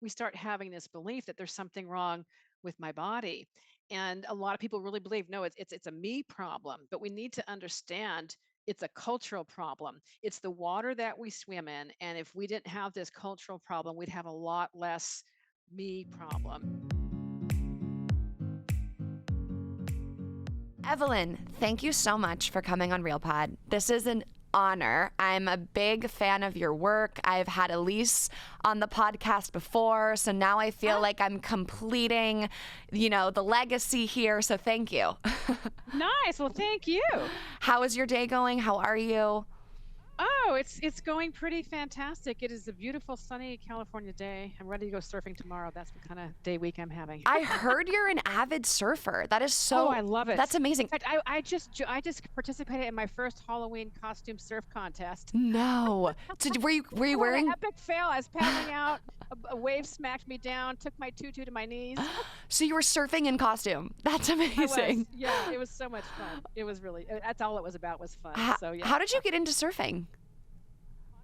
we start having this belief that there's something wrong with my body. And a lot of people really believe, no, it's a me problem, but we need to understand it's a cultural problem. It's the water that we swim in. And if we didn't have this cultural problem, we'd have a lot less me problem. Evelyn, thank you so much for coming on RealPod. This is an honor. I'm a big fan of your work. I've had Elise on the podcast before, so now I feel like I'm completing, the legacy here. So thank you. Nice. Well, thank you. How is your day going? How are you? Oh, it's going pretty fantastic. It is a beautiful sunny California day. I'm ready to go surfing tomorrow. That's the kind of day week I'm having. I heard you're an avid surfer. That is so. Oh, I love it. That's amazing. In fact, I just participated in my first Halloween costume surf contest. No. So were you What wearing? an epic fail! I was paddling out. A wave smacked me down. Took my tutu to my knees. So you were surfing in costume. That's amazing. Yeah, it was so much fun. It was really. That's all it was about was fun. So yeah. How did you get into surfing?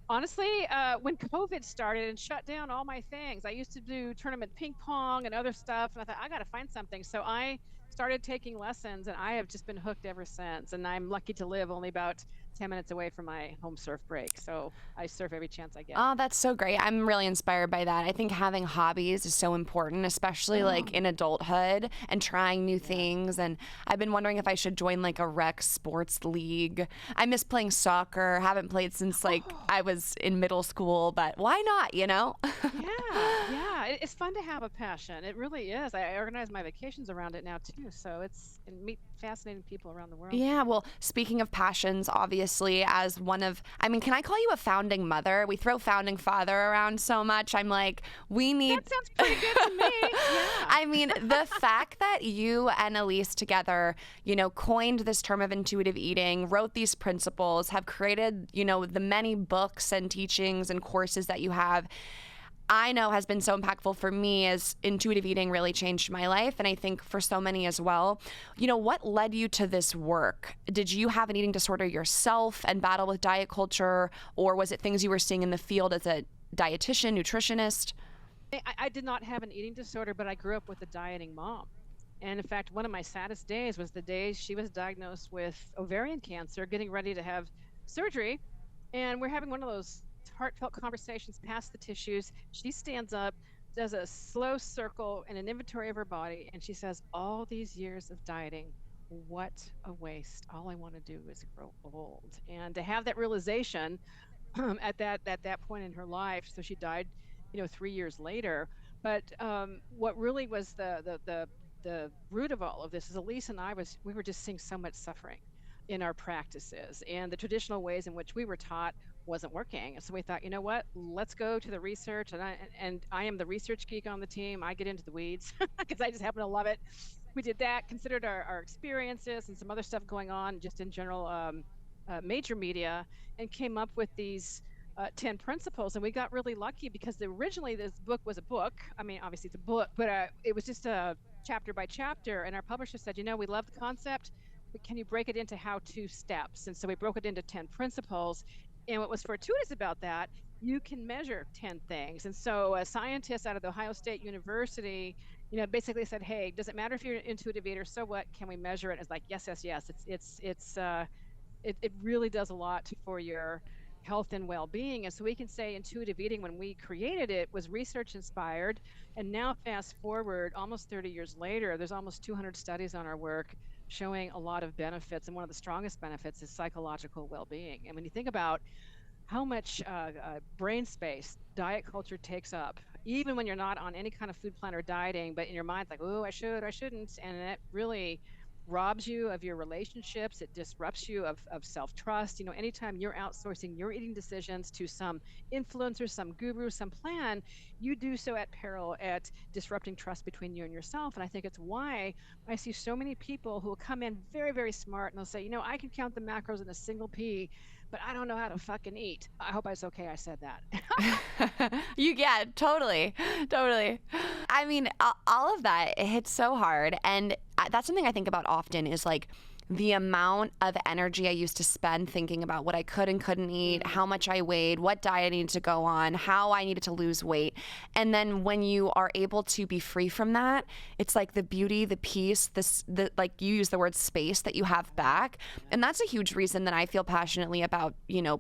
Honestly, when COVID started and shut down all my things, I used to do tournament ping pong and other stuff, and I thought I got to find something. So I started taking lessons, and I have just been hooked ever since. And I'm lucky to live only about 10 minutes away from my home surf break, so I surf every chance I get. Oh, that's so great. I'm really inspired by that. I think having hobbies is so important, especially like in adulthood and trying new things. And I've been wondering if I should join like a rec sports league. I miss playing soccer. Haven't played since like I was in middle school, but why not, Yeah, it's fun to have a passion. It really is. I organize my vacations around it now too, so and meet fascinating people around the world. Yeah, well, speaking of passions, obviously, as can I call you a founding mother? We throw founding father around so much. I'm like, we need. That sounds pretty good to me. Yeah. I mean, the fact that you and Elise together, coined this term of intuitive eating, wrote these principles, have created, the many books and teachings and courses that you have, I know has been so impactful for me as intuitive eating really changed my life. And I think for so many as well. What led you to this work? Did you have an eating disorder yourself and battle with diet culture? Or was it things you were seeing in the field as a dietitian, nutritionist? I did not have an eating disorder, but I grew up with a dieting mom. And in fact, one of my saddest days was the day she was diagnosed with ovarian cancer, getting ready to have surgery. And we're having one of those heartfelt conversations past the tissues. She stands up, does a slow circle and an inventory of her body, and she says, all these years of dieting, what a waste. All I want to do is grow old. And to have that realization at that point in her life, so she died, 3 years later. But what really was the root of all of this is Elise and we were just seeing so much suffering in our practices, and the traditional ways in which we were taught wasn't working. So we thought, you know what, let's go to the research. And I am the research geek on the team. I get into the weeds because I just happen to love it. We did that, considered our experiences and some other stuff going on just in general, major media, and came up with these 10 principles. And we got really lucky because originally this book was a book. I mean, obviously it's a book, but it was just a chapter by chapter. And our publisher said, we love the concept, but can you break it into how-to steps? And so we broke it into 10 principles. And what was fortuitous about that, you can measure 10 things. And so a scientist out of the Ohio State University, basically said, hey, does it matter if you're an intuitive eater? So what? Can we measure it? It's like, yes. It really does a lot for your health and well-being. And so we can say intuitive eating, when we created it, was research inspired. And now fast forward almost 30 years later, there's almost 200 studies on our work showing a lot of benefits. And one of the strongest benefits is psychological well-being. And when you think about how much brain space diet culture takes up, even when you're not on any kind of food plan or dieting, but in your mind's like, oh, I shouldn't. And it really robs you of your relationships. It disrupts you of self-trust. Anytime you're outsourcing your eating decisions to some influencer, some guru, some plan, you do so at peril at disrupting trust between you and yourself. And I think it's why I see so many people who will come in very, very smart and they'll say, I can count the macros in a single pea, but I don't know how to fucking eat. I hope it's okay I said that. Yeah, totally. I mean, all of that, it hits so hard. And that's something I think about often is like, the amount of energy I used to spend thinking about what I could and couldn't eat, how much I weighed, what diet I needed to go on, how I needed to lose weight. And then when you are able to be free from that, it's like the beauty, the peace, the like you use the word space that you have back. And that's a huge reason that I feel passionately about,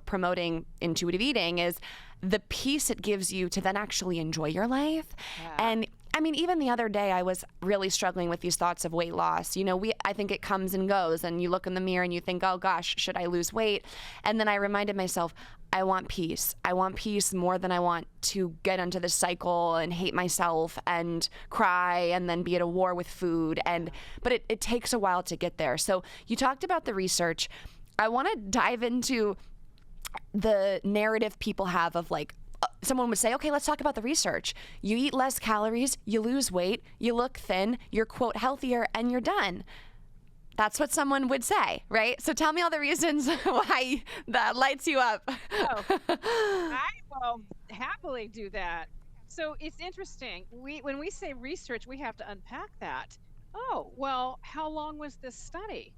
promoting intuitive eating is the peace it gives you to then actually enjoy your life. Yeah. And I mean, even the other day, I was really struggling with these thoughts of weight loss. I think it comes and goes, and you look in the mirror and you think, oh gosh, should I lose weight? And then I reminded myself, I want peace. I want peace more than I want to get into this cycle and hate myself and cry and then be at a war with food. But it takes a while to get there. So you talked about the research. I want to dive into the narrative people have of like, someone would say, okay, let's talk about the research. You eat less calories, you lose weight, you look thin, you're, quote, healthier, and you're done. That's what someone would say, right? So tell me all the reasons why that lights you up. Oh, I will happily do that. So it's interesting. When we say research, we have to unpack that. Oh, well, how long was this study?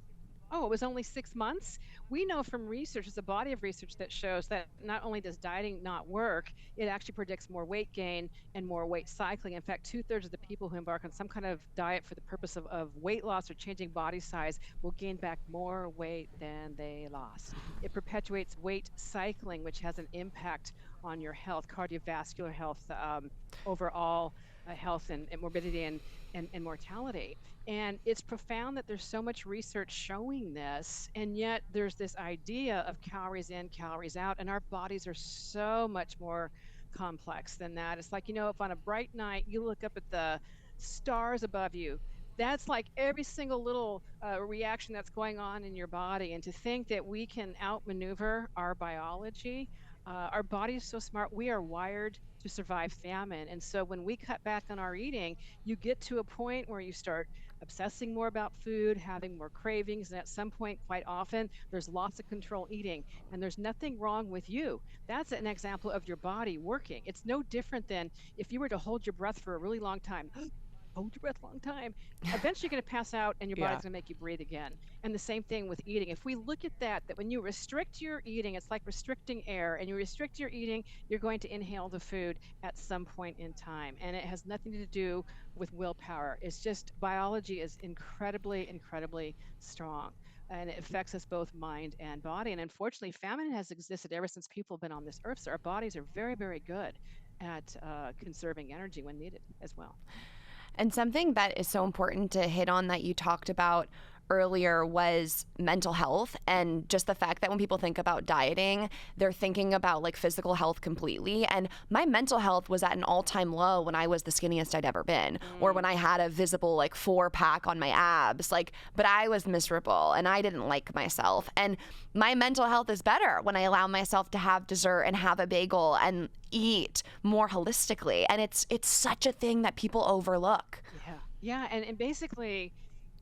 Oh, it was only 6 months. We know from research, there's a body of research that shows that not only does dieting not work, it actually predicts more weight gain and more weight cycling. In fact, 2/3 of the people who embark on some kind of diet for the purpose of weight loss or changing body size will gain back more weight than they lost. It perpetuates weight cycling, which has an impact on your health, cardiovascular health, overall health and morbidity and mortality. And it's profound that there's so much research showing this, and yet there's this idea of calories in, calories out, and our bodies are so much more complex than that. It's like, if on a bright night you look up at the stars above you, that's like every single little reaction that's going on in your body. And to think that we can outmaneuver our biology, our body is so smart. We are wired to survive famine. And so when we cut back on our eating, you get to a point where you start obsessing more about food, having more cravings. And at some point, quite often, there's loss of control eating. And there's nothing wrong with you. That's an example of your body working. It's no different than if you were to hold your breath for a really long time. Hold your breath a long time. Eventually you're going to pass out and your body's going to make you breathe again. And the same thing with eating. If we look at that when you restrict your eating, it's like restricting air, and you restrict your eating, you're going to inhale the food at some point in time. And it has nothing to do with willpower. It's just biology is incredibly, incredibly strong. And it affects us both mind and body. And unfortunately, famine has existed ever since people have been on this earth. So our bodies are very, very good at conserving energy when needed as well. And something that is so important to hit on that you talked about earlier was mental health, and just the fact that when people think about dieting, they're thinking about like physical health completely. And my mental health was at an all-time low when I was the skinniest I'd ever been, or when I had a visible like 4-pack on my abs, but I was miserable and I didn't like myself. And my mental health is better when I allow myself to have dessert and have a bagel and eat more holistically. And it's such a thing that people overlook. Yeah. And basically,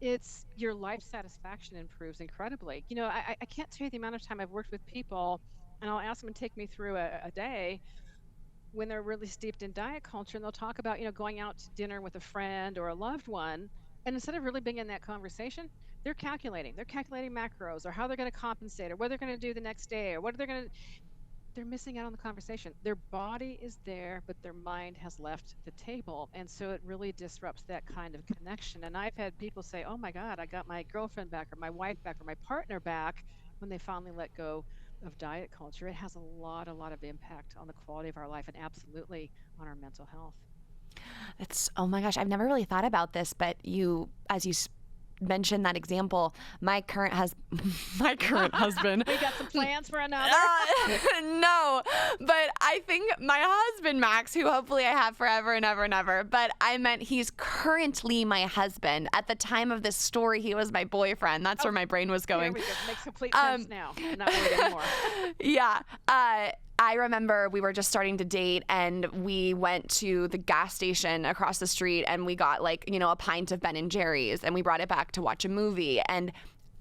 it's your life satisfaction improves incredibly. I can't tell you the amount of time I've worked with people, and I'll ask them to take me through a day when they're really steeped in diet culture, and they'll talk about, going out to dinner with a friend or a loved one. And instead of really being in that conversation, they're calculating macros, or how they're going to compensate, or what they're going to do the next day, or what they're going to. They're missing out on the conversation. Their body is there, but their mind has left the table. And so it really disrupts that kind of connection. And I've had people say, oh my God, I got my girlfriend back, or my wife back, or my partner back, when they finally let go of diet culture. It has a lot of impact on the quality of our life, and absolutely on our mental health. Oh my gosh, I've never really thought about this, but as you mentioned that example, my current husband. We got some plans for another? No, but I think my husband, Max, who hopefully I have forever and ever and ever, but I meant he's currently my husband. At the time of this story, he was my boyfriend. That's where my brain was going. There we go. It makes complete sense now. I'm not worried anymore. Yeah. I remember we were just starting to date, and we went to the gas station across the street, and we got a pint of Ben and Jerry's, and we brought it back to watch a movie. And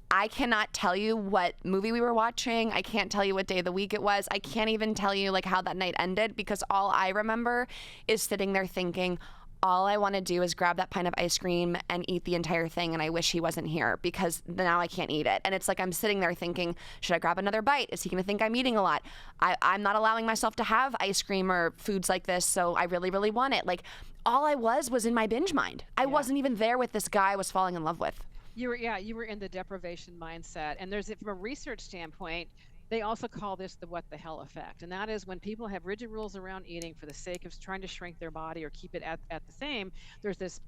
I cannot tell you what movie we were watching. I can't tell you what day of the week it was. I can't even tell you how that night ended, because all I remember is sitting there thinking, all I want to do is grab that pint of ice cream and eat the entire thing, and I wish he wasn't here because now I can't eat it. And it's like I'm sitting there thinking, should I grab another bite? Is he going to think I'm eating a lot? I'm not allowing myself to have ice cream or foods like this, so I really, really want it. Like, all I was in my binge mind. I wasn't even there with this guy I was falling in love with. You were in the deprivation mindset. And from a research standpoint, they also call this the what the hell effect. And that is when people have rigid rules around eating for the sake of trying to shrink their body or keep it at the same, there's this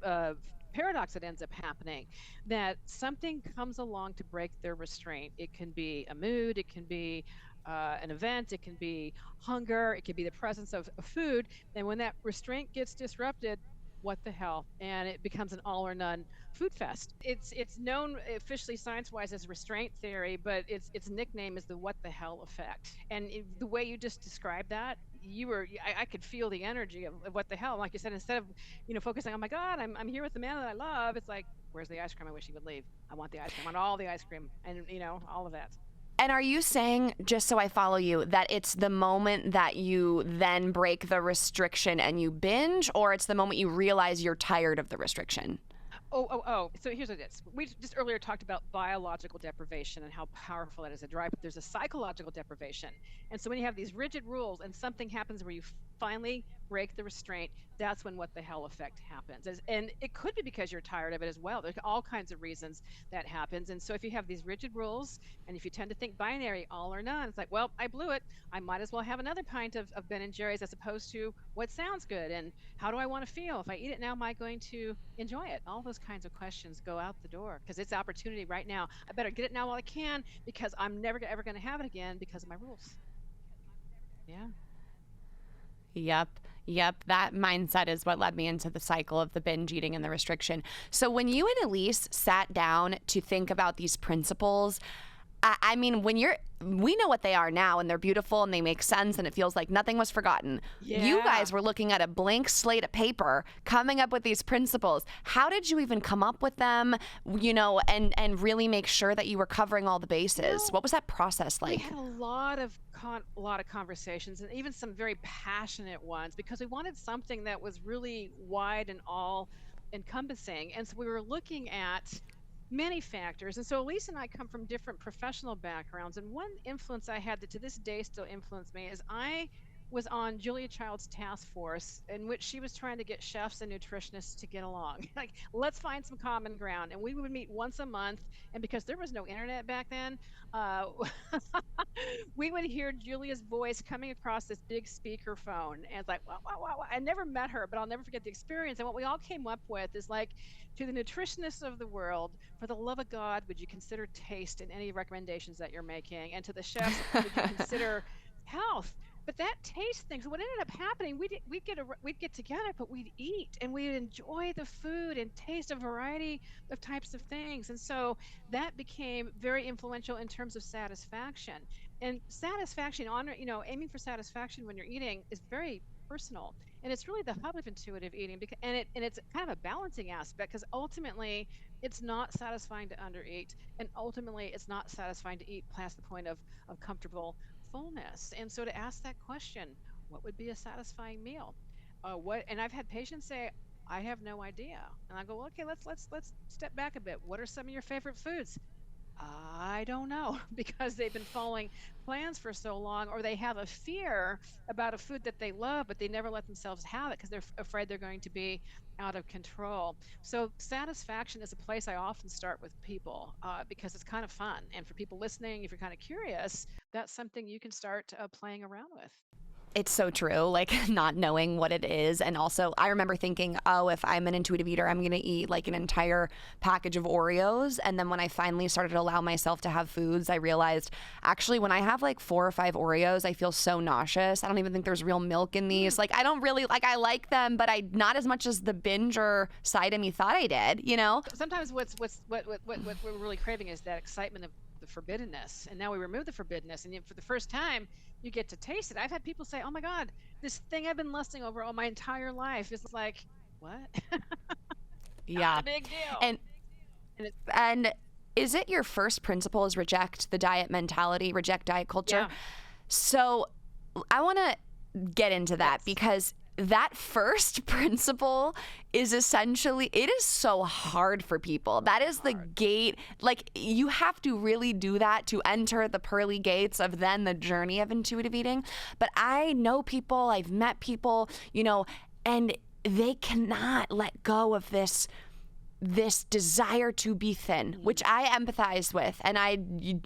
paradox that ends up happening, that something comes along to break their restraint. It can be a mood, it can be an event, it can be hunger, it can be the presence of food. And when that restraint gets disrupted, what the hell? And it becomes an all or none food fest. It's known officially science-wise as restraint theory, but its nickname is the what the hell effect. And the way you just described that, I could feel the energy of what the hell. Like you said, instead of focusing, oh my God, I'm here with the man that I love, it's like, where's the ice cream? I wish he would leave. I want the ice cream. I want all the ice cream, and all of that. And are you saying, just so I follow you, that it's the moment that you then break the restriction and you binge, or it's the moment you realize you're tired of the restriction? Oh. So here's what it is. We just earlier talked about biological deprivation and how powerful that is a drive, but there's a psychological deprivation. And so when you have these rigid rules and something happens where you finally break the restraint, that's when what the hell effect happens. And it could be because you're tired of it as well. There's all kinds of reasons that happens. And so if you have these rigid rules, and if you tend to think binary, all or none, it's like, well, I blew it. I might as well have another pint of Ben & Jerry's as opposed to what sounds good and how do I want to feel? If I eat it now, am I going to enjoy it? All those kinds of questions go out the door because it's opportunity right now. I better get it now while I can because I'm never ever going to have it again because of my rules. Yeah. Yep. That mindset is what led me into the cycle of the binge eating and the restriction. So when you and Elise sat down to think about these principles, I mean, we know what they are now, and they're beautiful and they make sense, and it feels like nothing was forgotten. Yeah. You guys were looking at a blank slate of paper, coming up with these principles. How did you even come up with them, and really make sure that you were covering all the bases? What was that process like? We had a lot of conversations, and even some very passionate ones, because we wanted something that was really wide and all encompassing. And so we were looking at many factors. And so Elise and I come from different professional backgrounds. And one influence I had that to this day still influenced me is I was on Julia Child's task force in which she was trying to get chefs and nutritionists to get along. Like, let's find some common ground. And we would meet once a month. And because there was no internet back then, we would hear Julia's voice coming across this big speaker phone. And it's like, wow. I never met her, but I'll never forget the experience. And what we all came up with is like, to the nutritionists of the world, for the love of God, would you consider taste in any recommendations that you're making? And to the chefs, would you consider health? But that taste thing, so what ended up happening, we'd get together, but we'd eat and we'd enjoy the food and taste a variety of types of things. And so that became very influential in terms of satisfaction. And satisfaction, aiming for satisfaction when you're eating is very personal. And it's really the hub of intuitive eating, and it's kind of a balancing aspect, because ultimately it's not satisfying to undereat, and ultimately it's not satisfying to eat past the point of comfortable fullness. And so to ask that question, what would be a satisfying meal? And I've had patients say, I have no idea. And I go, well, okay, let's step back a bit. What are some of your favorite foods? I don't know, because they've been following plans for so long, or they have a fear about a food that they love, but they never let themselves have it because they're afraid they're going to be out of control. So satisfaction is a place I often start with people because it's kind of fun. And for people listening, if you're kind of curious, that's something you can start playing around with. It's so true, like not knowing what it is. And also, I remember thinking, oh, if I'm an intuitive eater, I'm going to eat like an entire package of Oreos. And then when I finally started to allow myself to have foods, I realized actually when I have like 4 or 5 Oreos, I feel so nauseous. I don't even think there's real milk in these. Like, I don't really, like, I like them, but not as much as the binger side of me thought I did, Sometimes what we're really craving is that excitement of the forbiddenness. And now we remove the forbiddenness. And for the first time, you get to taste it. I've had people say, oh my God, this thing I've been lusting over all my entire life is like, what? Yeah. Not a big deal. And is it your first principle is reject the diet mentality, reject diet culture? Yeah. So I want to get into that because that first principle is essentially, it is so hard for people. That is the gate. Like, you have to really do that to enter the pearly gates of then the journey of intuitive eating. But I know people, I've met people, and they cannot let go of this desire to be thin, which I empathize with, and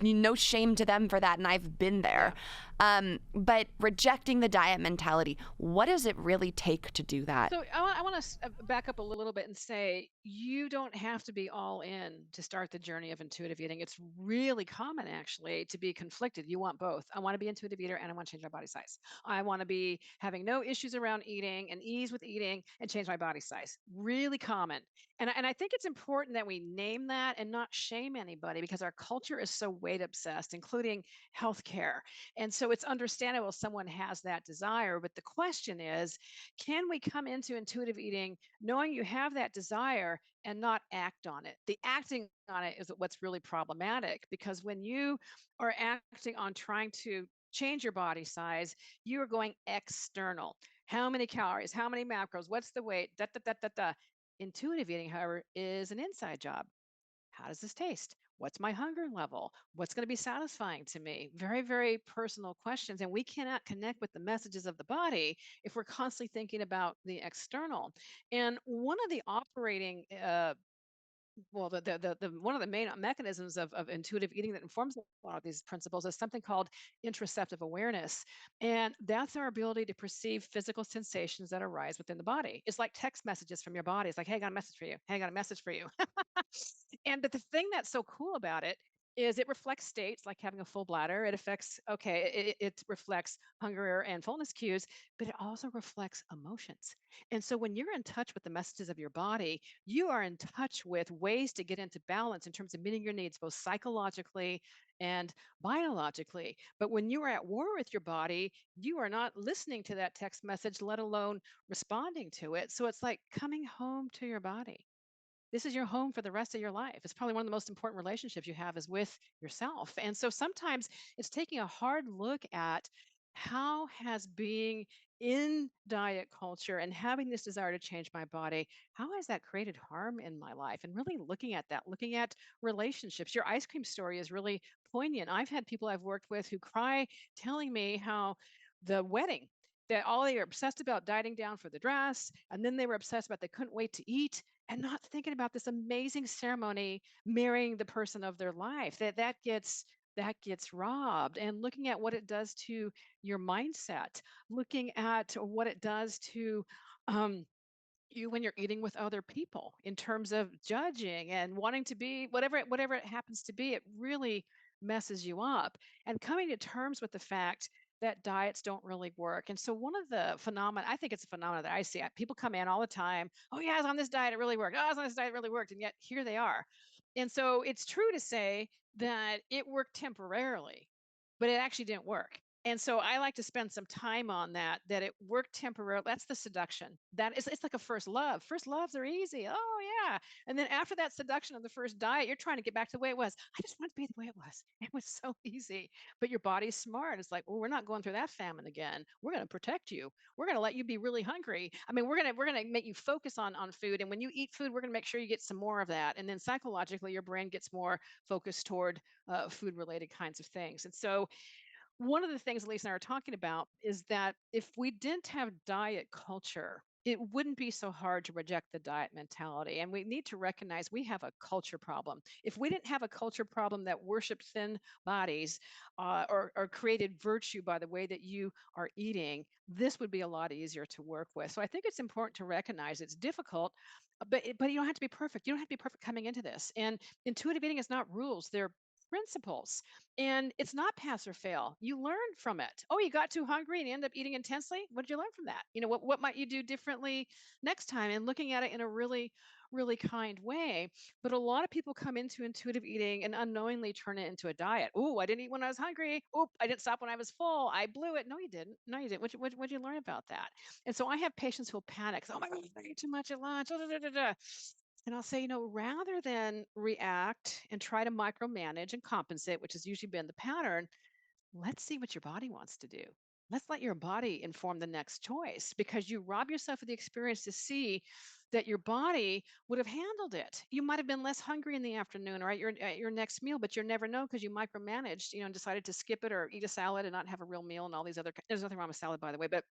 no shame to them for that, and I've been there. But rejecting the diet mentality, what does it really take to do that? So I want to back up a little bit and say you don't have to be all in to start the journey of intuitive eating. It's really common actually to be conflicted. You want both. I want to be intuitive eater and I want to change my body size. I want to be having no issues around eating and ease with eating and change my body size. Really common. And I think it's important that we name that and not shame anybody because our culture is so weight obsessed, including healthcare. And so it's understandable someone has that desire. But the question is, can we come into intuitive eating knowing you have that desire and not act on it? The acting on it is what's really problematic because when you are acting on trying to change your body size, you are going external. How many calories? How many macros? What's the weight? Da, da, da, da, da. Intuitive eating, however, is an inside job. How does this taste? What's my hunger level? What's going to be satisfying to me? Very, very personal questions. And we cannot connect with the messages of the body if we're constantly thinking about the external. And one of the operating well, one of the main mechanisms of intuitive eating that informs a lot of these principles is something called interoceptive awareness. And that's our ability to perceive physical sensations that arise within the body. It's like text messages from your body. It's like, hey, I got a message for you. Hey, I got a message for you. And but the thing that's so cool about it is it reflects states like having a full bladder. It affects, okay, it reflects hunger and fullness cues, but it also reflects emotions. And so when you're in touch with the messages of your body, you are in touch with ways to get into balance in terms of meeting your needs, both psychologically and biologically. But when you are at war with your body, you are not listening to that text message, let alone responding to it. So it's like coming home to your body. This is your home for the rest of your life. It's probably one of the most important relationships you have is with yourself. And so sometimes it's taking a hard look at how has being in diet culture and having this desire to change my body, how has that created harm in my life? And really looking at that, looking at relationships. Your ice cream story is really poignant. I've had people I've worked with who cry telling me how the wedding that all they were obsessed about dieting down for the dress, and then they were obsessed about they couldn't wait to eat and not thinking about this amazing ceremony marrying the person of their life that gets robbed and looking at what it does to your mindset, looking at what it does to um, you when you're eating with other people in terms of judging and wanting to be whatever it happens to be. It really messes you up, and coming to terms with the fact that diets don't really work. And so one of the phenomena, I think it's a phenomena that I see, people come in all the time, oh yeah, I was on this diet, it really worked, oh, I was on this diet, it really worked, and yet here they are. And so it's true to say that it worked temporarily, but it actually didn't work. And so I like to spend some time on that it worked temporarily. That's the seduction. That is, it's like a first love. First loves are easy. Oh yeah. And then after that seduction of the first diet, you're trying to get back to the way it was. I just want to be the way it was. It was so easy. But your body's smart. It's like, well, we're not going through that famine again. We're going to protect you. We're going to let you be really hungry. I mean, we're gonna make you focus on food. And when you eat food, we're going to make sure you get some more of that. And then psychologically, your brain gets more focused toward food related kinds of things. And so one of the things Lisa and I are talking about is that if we didn't have diet culture, it wouldn't be so hard to reject the diet mentality. And we need to recognize we have a culture problem. If we didn't have a culture problem that worshiped thin bodies or created virtue by the way that you are eating, this would be a lot easier to work with. So I think it's important to recognize it's difficult, but you don't have to be perfect. You don't have to be perfect coming into this. And intuitive eating is not rules; they're principles. And it's not pass or fail. You learn from it. Oh, you got too hungry and you end up eating intensely. What did you learn from that? What might you do differently next time? And looking at it in a really, really kind way. But a lot of people come into intuitive eating and unknowingly turn it into a diet. Oh, I didn't eat when I was hungry. Oh, I didn't stop when I was full. I blew it. No, you didn't. No, you didn't. What'd you learn about that? And so I have patients who'll panic. Oh my God, I ate too much at lunch. Da, da, da, da, da. And I'll say, rather than react and try to micromanage and compensate, which has usually been the pattern, let's see what your body wants to do. let's let your body inform the next choice, because you rob yourself of the experience to see that your body would have handled it. You might have been less hungry in the afternoon or at your next meal, but you never know because you micromanaged, and decided to skip it or eat a salad and not have a real meal and all these other. There's nothing wrong with salad, by the way, but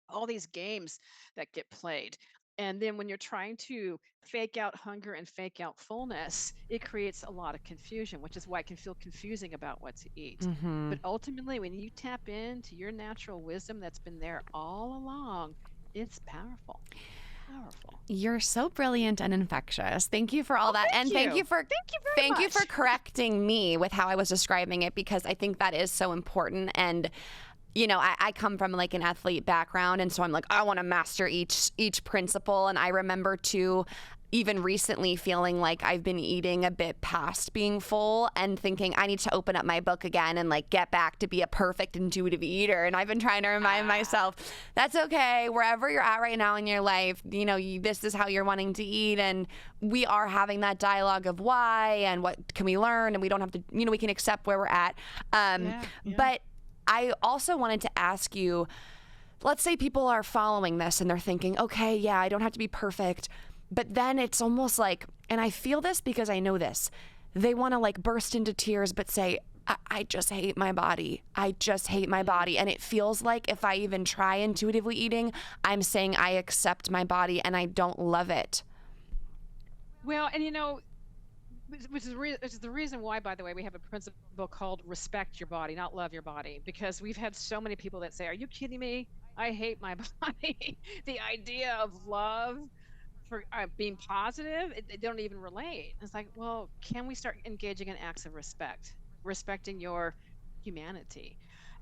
all these games that get played. And then when you're trying to fake out hunger and fake out fullness, it creates a lot of confusion, which is why it can feel confusing about what to eat. Mm-hmm. But ultimately, when you tap into your natural wisdom that's been there all along, it's powerful. Powerful. You're so brilliant and infectious. Thank you for all Oh, that. thank And you. Thank you thank very you for much. correcting me with how I was describing it, because I think that is so important. And I come from like an athlete background, and so I'm like, I want to master each principle. And I remember too, even recently feeling like I've been eating a bit past being full and thinking I need to open up my book again and like get back to be a perfect intuitive eater. And I've been trying to remind myself that's okay. Wherever you're at right now in your life, this is how you're wanting to eat. And we are having that dialogue of why and what can we learn. And we don't have to, we can accept where we're at. Yeah, yeah. But I also wanted to ask you, let's say people are following this and they're thinking, okay, yeah, I don't have to be perfect. But then it's almost like, and I feel this because I know this, they want to like burst into tears, but say, I just hate my body. I just hate my body. And it feels like if I even try intuitively eating, I'm saying I accept my body and I don't love it. Well, and which is the reason why, by the way, we have a principle called respect your body, not love your body, because we've had so many people that say, "Are you kidding me? I hate my body." The idea of love for being positive, they don't even relate. It's like, well, can we start engaging in acts of respect, respecting your humanity?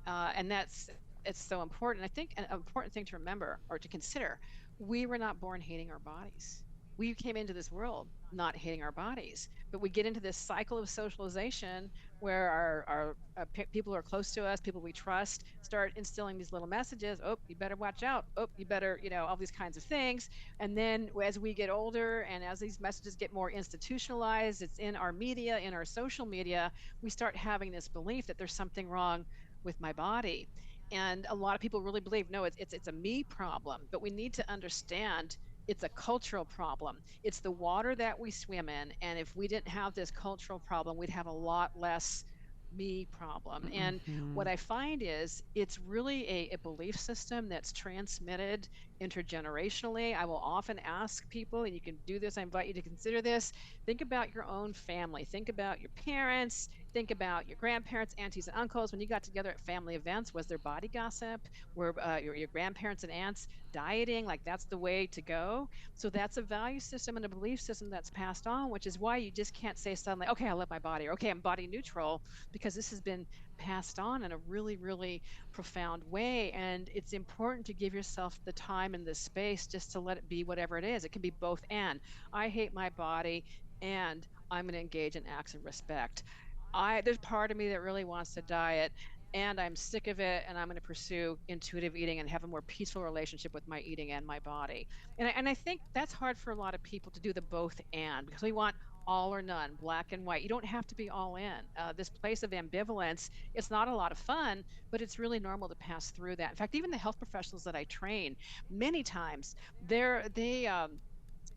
And it's so important. I think an important thing to remember or to consider: we were not born hating our bodies. We came into this world not hating our bodies, but we get into this cycle of socialization where our people who are close to us, people we trust, start instilling these little messages. Oh, you better watch out. Oh, you better, all these kinds of things. And then as we get older and as these messages get more institutionalized, it's in our media, in our social media, we start having this belief that there's something wrong with my body. And a lot of people really believe, no, it's a me problem, but we need to understand it's a cultural problem. It's the water that we swim in. And if we didn't have this cultural problem, we'd have a lot less me problem. And Mm-hmm. what I find is it's really a belief system that's transmitted intergenerationally. I will often ask people, and you can do this, I invite you to consider this. Think about your own family. Think about your parents. Think about your grandparents, aunties, and uncles. When you got together at family events, was there body gossip? Were your grandparents and aunts dieting? Like that's the way to go. So that's a value system and a belief system that's passed on, which is why you just can't say suddenly, okay, I love my body, or okay, I'm body neutral, because this has been passed on in a really, really profound way. And it's important to give yourself the time and the space just to let it be whatever it is. It can be both and. I hate my body and I'm going to engage in acts of respect. There's part of me that really wants to diet and I'm sick of it and I'm going to pursue intuitive eating and have a more peaceful relationship with my eating and my body. And I think that's hard for a lot of people to do the both and, because we want all or none, black and white. You don't have to be all in. This place of ambivalence, it's not a lot of fun, but it's really normal to pass through that. In fact, even the health professionals that I train, many times they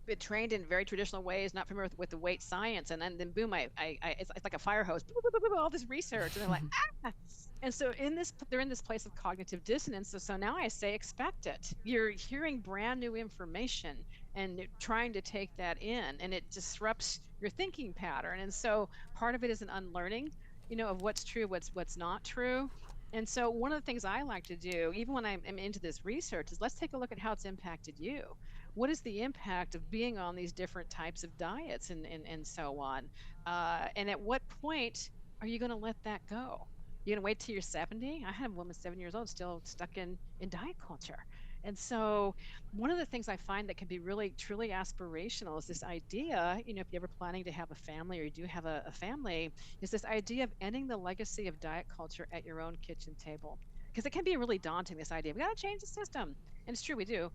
been trained in very traditional ways, not familiar with the weight science, and then boom, it's like a fire hose, all this research, and they're like, ah. And so they're in this place of cognitive dissonance. So now I say, expect it. You're hearing brand new information and trying to take that in, and it disrupts your thinking pattern. And so part of it is an unlearning, of what's true, what's not true. And so one of the things I like to do, even when I'm into this research, is let's take a look at how it's impacted you. What is the impact of being on these different types of diets and so on? And at what point are you going to let that go? You're going to wait till you're 70? I have a woman 7 years old still stuck in diet culture. And so one of the things I find that can be really truly aspirational is this idea, if you're ever planning to have a family or you do have a family, is this idea of ending the legacy of diet culture at your own kitchen table. Because it can be really daunting, this idea. We got to change the system. And it's true, we do,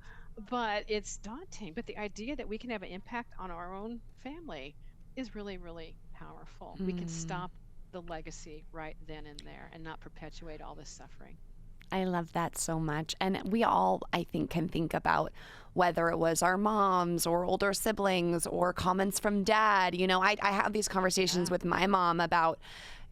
but it's daunting. But the idea that we can have an impact on our own family is really, really powerful. We can Mm. stop the legacy right then and there and not perpetuate all this suffering. I love that so much. And we all, I think, can think about whether it was our moms or older siblings or comments from dad. I have these conversations Yeah. with my mom about,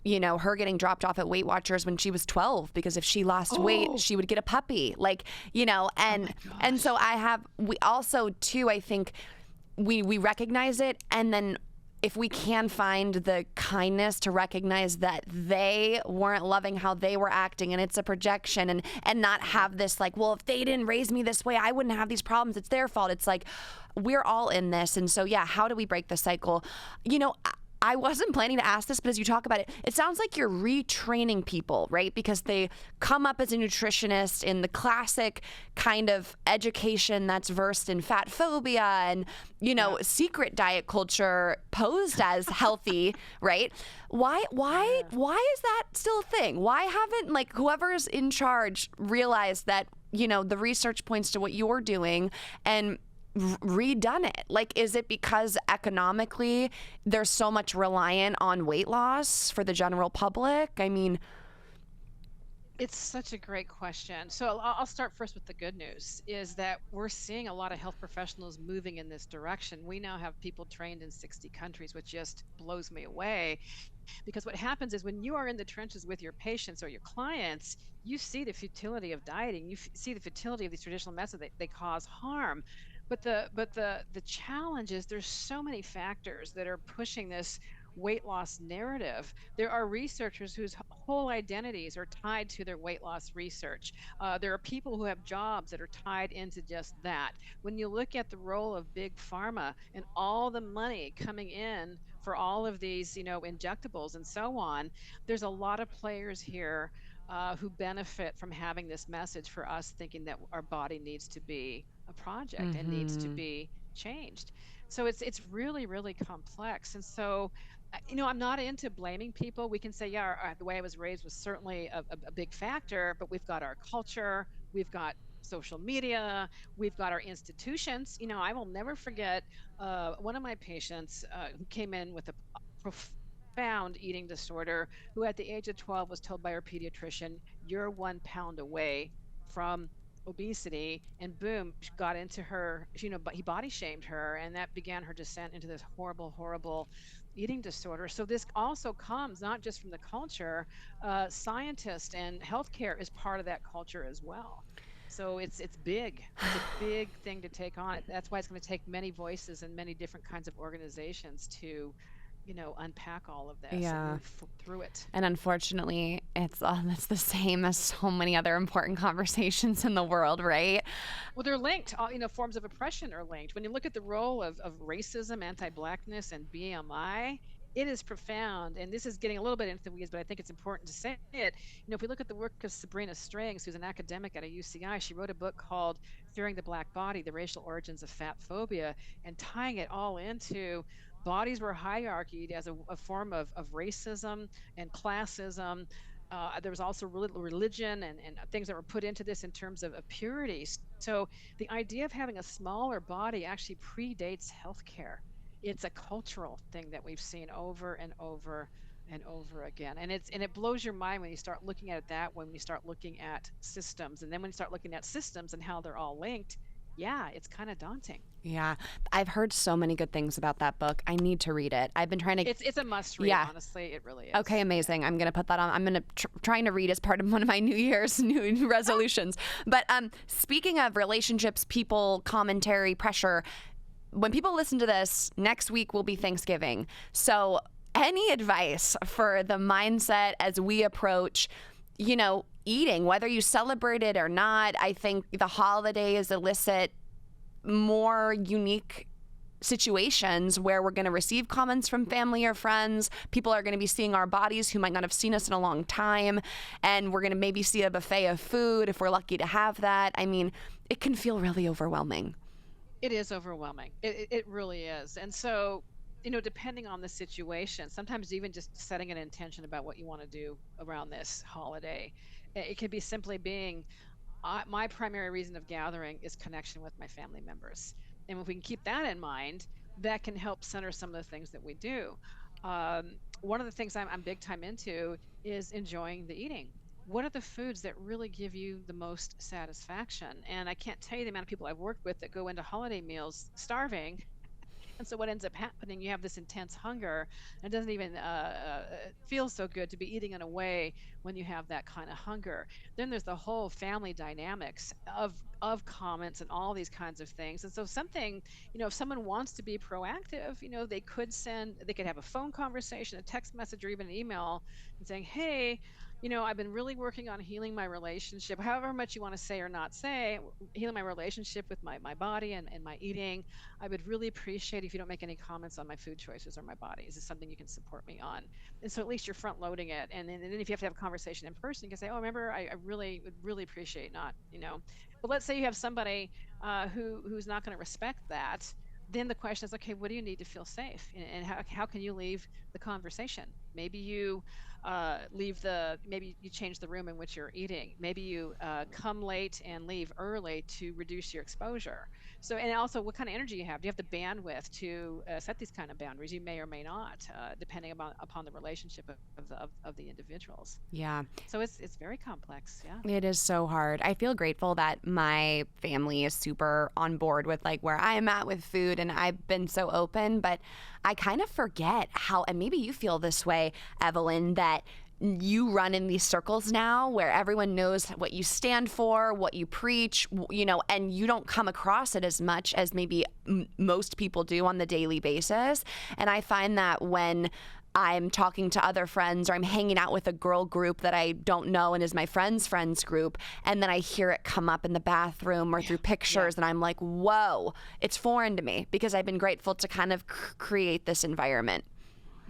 her getting dropped off at Weight Watchers when she was 12 because if she lost weight, Oh, she would get a puppy. Like, oh my and so gosh. we also too, I think we recognize it, and then if we can find the kindness to recognize that they weren't loving how they were acting and it's a projection, and not Yeah. have this like, well, if they didn't raise me this way, I wouldn't have these problems, it's their fault. It's like we're all in this. And so yeah, how do we break the cycle? I wasn't planning to ask this, but as you talk about it, it sounds like you're retraining people, right? Because they come up as a nutritionist in the classic kind of education that's versed in fat phobia and, Yeah. secret diet culture posed as healthy, right? Why why Yeah. why is that still a thing? Why haven't like whoever's in charge realized that, the research points to what you're doing and redone it? Like, is it because economically there's so much reliant on weight loss for the general public? I mean, It's such a great question. So I'll start first with the good news is that we're seeing a lot of health professionals moving in this direction. We now have people trained in 60 countries, which just blows me away. Because what happens is when you are in the trenches with your patients or your clients, you see the futility of dieting. You see the futility of these traditional methods. They cause harm. But the challenge is there's so many factors that are pushing this weight loss narrative. There are researchers whose whole identities are tied to their weight loss research. There are people who have jobs that are tied into just that. When you look at the role of big pharma and all the money coming in for all of these, injectables and so on, there's a lot of players here who benefit from having this message for us thinking that our body needs to be a project and needs to mm-hmm. be changed. So it's really really complex. And so I'm not into blaming people. We can say, yeah, the way I was raised was certainly a big factor, but we've got our culture, we've got social media, we've got our institutions. I will never forget one of my patients who came in with a profound eating disorder, who at the age of 12 was told by her pediatrician, "You're 1 pound away from obesity," and boom, she got into her, but he body shamed her, and that began her descent into this horrible, horrible eating disorder. So this also comes not just from the culture. Scientists and healthcare is part of that culture as well. So it's big. It's a big thing to take on. That's why it's going to take many voices and many different kinds of organizations to, unpack all of this and Yeah. move through it. And unfortunately, it's the same as so many other important conversations in the world, right? Well, they're linked. All, forms of oppression are linked. When you look at the role of racism, anti-blackness, and BMI, it is profound. And this is getting a little bit into the weeds, but I think it's important to say it. If we look at the work of Sabrina Strings, who's an academic at a UCI, she wrote a book called Fearing the Black Body, The Racial Origins of Fat Phobia, and tying it all into bodies were hierarchied as a form of racism and classism. There was also religion and things that were put into this in terms of purity. So the idea of having a smaller body actually predates healthcare. It's a cultural thing that we've seen over and over and over again. And it blows your mind when you start looking at it that way, when you start looking at systems. And then when you start looking at systems and how they're all linked, yeah, it's kind of daunting. Yeah. I've heard so many good things about that book. I need to read it. I've been trying to. It's a must read, Yeah. honestly. It really Okay, is. Yeah. amazing. I'm gonna put that on. I'm gonna trying to read as part of one of my New Year's new resolutions. But speaking of relationships, people, commentary, pressure. When people listen to this, next week will be Thanksgiving. So, any advice for the mindset as we approach, eating, whether you celebrate it or not? I think the holidays elicit more unique situations where we're going to receive comments from family or friends. People are going to be seeing our bodies who might not have seen us in a long time. And we're going to maybe see a buffet of food if we're lucky to have that. I mean, it can feel really overwhelming. It is overwhelming. It really is. And so, depending on the situation, sometimes even just setting an intention about what you want to do around this holiday, it can be simply being my primary reason of gathering is connection with my family members. And if we can keep that in mind, that can help center some of the things that we do. One of the things I'm big time into is enjoying the eating. what are the foods that really give you the most satisfaction? And I can't tell you the amount of people I've worked with that go into holiday meals starving. And so what ends up happening, you have this intense hunger, and it doesn't even feel so good to be eating in a way when you have that kind of hunger. Then there's the whole family dynamics of comments and all these kinds of things. And so something, if someone wants to be proactive, they could have a phone conversation, a text message, or even an email and saying, hey, I've been really working on healing my relationship, however much you want to say or not say, healing my relationship with my body and my eating. I would really appreciate if you don't make any comments on my food choices or my body. Is this something you can support me on? And so at least you're front loading it. And then if you have to have a conversation in person, you can say, oh, remember, I really would really appreciate not. But let's say you have somebody who's not going to respect that. Then the question is, okay, what do you need to feel safe? And how can you leave the conversation? Maybe you maybe you change the room in which you're eating. Maybe you come late and leave early to reduce your exposure. So, and also what kind of energy you have. Do you have the bandwidth to set these kind of boundaries? You may or may not, depending upon the relationship of the individuals. Yeah. So it's very complex. Yeah. It is so hard. I feel grateful that my family is super on board with like where I am at with food, and I've been so open, but I kind of forget how, and maybe you feel this way, Evelyn, that you run in these circles now where everyone knows what you stand for, what you preach, and you don't come across it as much as maybe most people do on the daily basis. And I find that when I'm talking to other friends or I'm hanging out with a girl group that I don't know and is my friend's group, and then I hear it come up in the bathroom or through pictures, and I'm like, whoa, it's foreign to me, because I've been grateful to kind of create this environment.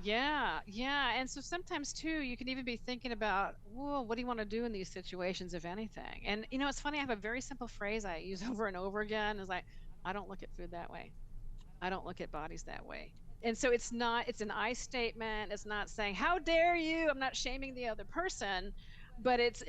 Yeah, yeah. And so sometimes too, you can even be thinking about, well, what do you want to do in these situations, if anything? And it's funny, I have a very simple phrase I use over and over again. Is like, I don't look at food that way. I don't look at bodies that way. And so it's an I statement. It's not saying, how dare you? I'm not shaming the other person, but it's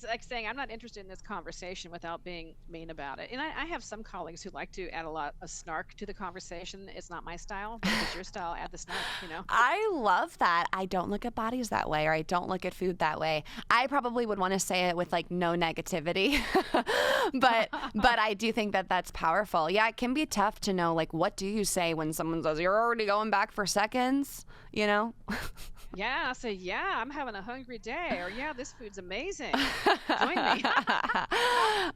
like saying, I'm not interested in this conversation without being mean about it. And I have some colleagues who like to add a lot of snark to the conversation. It's not my style, but if it's your style, add the snark. I love that. I don't look at bodies that way, or I don't look at food that way. I probably would want to say it with like no negativity, but I do think that that's powerful. Yeah, it can be tough to know, like, what do you say when someone says you're already going back for seconds, Yeah, I say, yeah, I'm having a hungry day, or yeah, this food's amazing. Join me.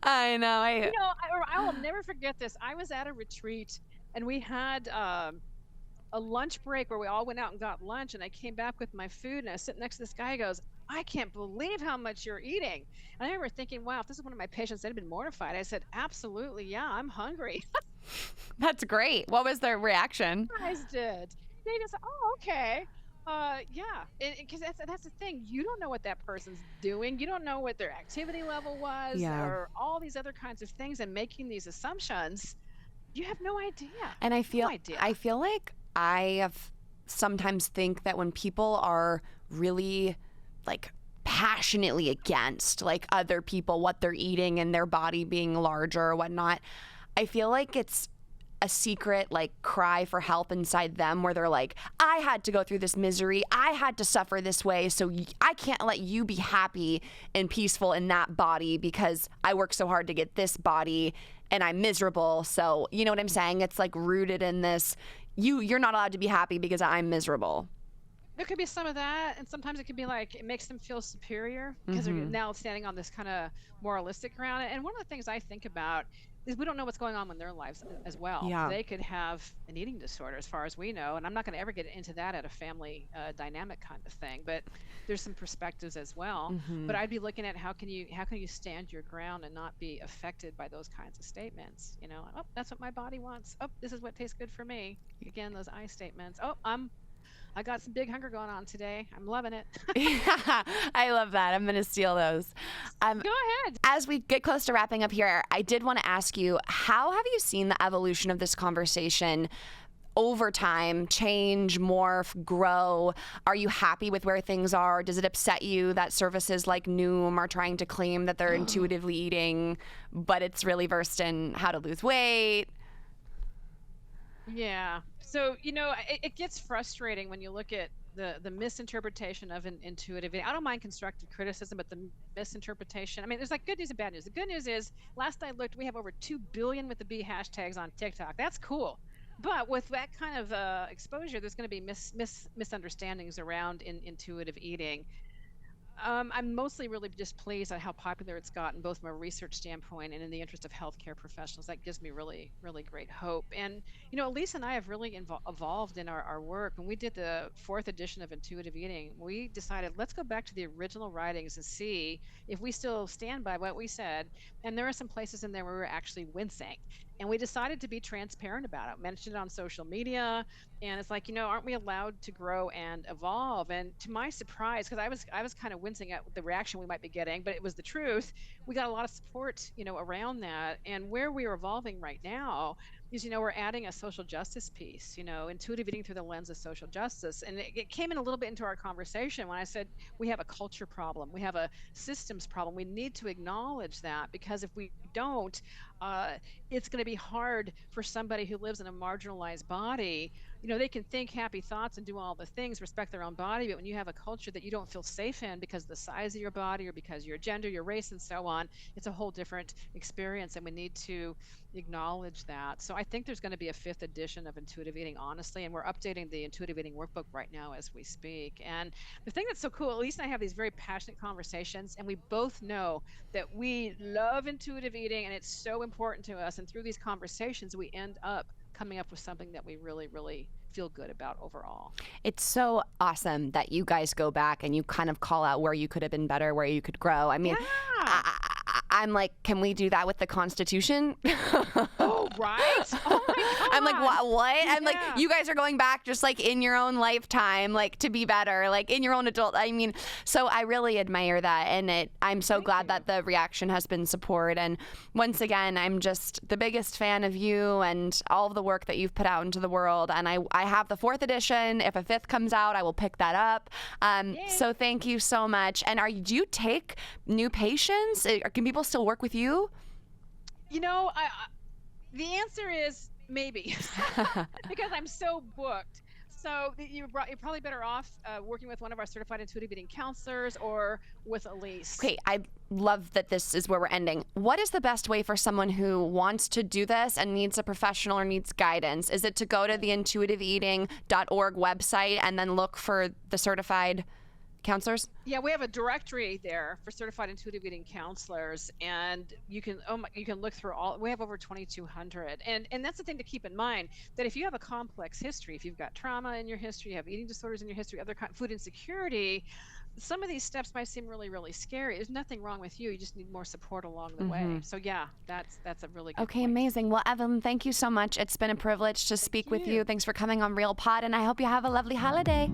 I know. I will never forget this. I was at a retreat, and we had a lunch break where we all went out and got lunch, and I came back with my food, and I was sitting next to this guy. He goes, I can't believe how much you're eating. And I remember thinking, wow, if this is one of my patients, they'd have been mortified. I said, absolutely, yeah, I'm hungry. That's great. What was their reaction? You guys did. They just, oh, okay. Yeah, because that's the thing. You don't know what that person's doing. You don't know what their activity level was, or all these other kinds of things, and making these assumptions. You have no idea. And I feel like I have sometimes think that when people are really like passionately against like other people, what they're eating and their body being larger or whatnot, I feel like it's a secret like cry for help inside them, where they're like, I had to go through this misery, I had to suffer this way, so I can't let you be happy and peaceful in that body because I worked so hard to get this body and I'm miserable. So you know what I'm saying? It's like rooted in this, you're not allowed to be happy because I'm miserable. There could be some of that, and sometimes it could be like it makes them feel superior because they're now standing on this kind of moralistic ground. And one of the things I think about is we don't know what's going on in their lives as well. Yeah. They could have an eating disorder, as far as we know, and I'm not going to ever get into that at a family dynamic kind of thing. But there's some perspectives as well. But I'd be looking at how can you stand your ground and not be affected by those kinds of statements. Oh, that's what my body wants. Oh, this is what tastes good for me. Again, those I statements. Oh, I got some big hunger going on today. I'm loving it. Yeah, I love that. I'm going to steal those. Go ahead. As we get close to wrapping up here, I did want to ask you, how have you seen the evolution of this conversation over time, change, morph, grow? Are you happy with where things are? Does it upset you that services like Noom are trying to claim that they're intuitively eating, but it's really versed in how to lose weight? Yeah. So, it gets frustrating when you look at the misinterpretation of an intuitive eating. I don't mind constructive criticism, but the misinterpretation. I mean, there's like good news and bad news. The good news is, last I looked, we have over 2 billion with the B hashtags on TikTok. That's cool. But with that kind of exposure, there's going to be misunderstandings around intuitive eating. I'm mostly really just pleased at how popular it's gotten, both from a research standpoint and in the interest of healthcare professionals. That gives me really, really great hope. And, Elise and I have really evolved in our work. When we did the 4th edition of Intuitive Eating, we decided, let's go back to the original writings and see if we still stand by what we said. And there are some places in there where we were actually wincing. And we decided to be transparent about it, mentioned it on social media. And it's like, aren't we allowed to grow and evolve? And to my surprise, because I was kind of wincing at the reaction we might be getting, but it was the truth. We got a lot of support, around that. And where we are evolving right now is, we're adding a social justice piece, intuitive eating through the lens of social justice. And it came in a little bit into our conversation when I said we have a culture problem, we have a systems problem. We need to acknowledge that, because if we don't, it's going to be hard for somebody who lives in a marginalized body. They can think happy thoughts and do all the things, respect their own body, but when you have a culture that you don't feel safe in because of the size of your body or because your gender, your race, and so on, it's a whole different experience, and we need to acknowledge that. So I think there's going to be a 5th edition of Intuitive Eating, honestly, and we're updating the Intuitive Eating workbook right now as we speak. And the thing that's so cool, Elise and I have these very passionate conversations, and we both know that we love intuitive eating, and it's so important to us. And through these conversations, we end up coming up with something that we really, really feel good about overall. It's so awesome that you guys go back and you kind of call out where you could have been better, where you could grow. I mean, yeah. I'm like, can we do that with the Constitution? Oh, right. Oh my God. I'm like, what? Yeah. I'm like, you guys are going back just like in your own lifetime, like to be better, like in your own adult. I mean, so I really admire that. And I'm so glad that the reaction has been support. And once again, I'm just the biggest fan of you and all of the work that you've put out into the world. And I have the 4th edition. If a 5th comes out, I will pick that up. So thank you so much. And do you take new patients? Can people still work with you? The answer is maybe, because I'm so booked. So you're probably better off working with one of our certified intuitive eating counselors or with Elise. Okay, I love that this is where we're ending. What is the best way for someone who wants to do this and needs a professional or needs guidance? Is it to go to the intuitiveeating.org website and then look for the certified counselors? Yeah, we have a directory there for certified intuitive eating counselors, and you can look through all. We have over 2,200, and that's the thing to keep in mind, that if you have a complex history, if you've got trauma in your history, you have eating disorders in your history, other food insecurity, some of these steps might seem really, really scary. There's nothing wrong with you. You just need more support along the way. So yeah, that's a really good point. Amazing. Well, Evelyn, thank you so much. It's been a privilege to speak with you. Thanks for coming on Real Pod, and I hope you have a lovely holiday.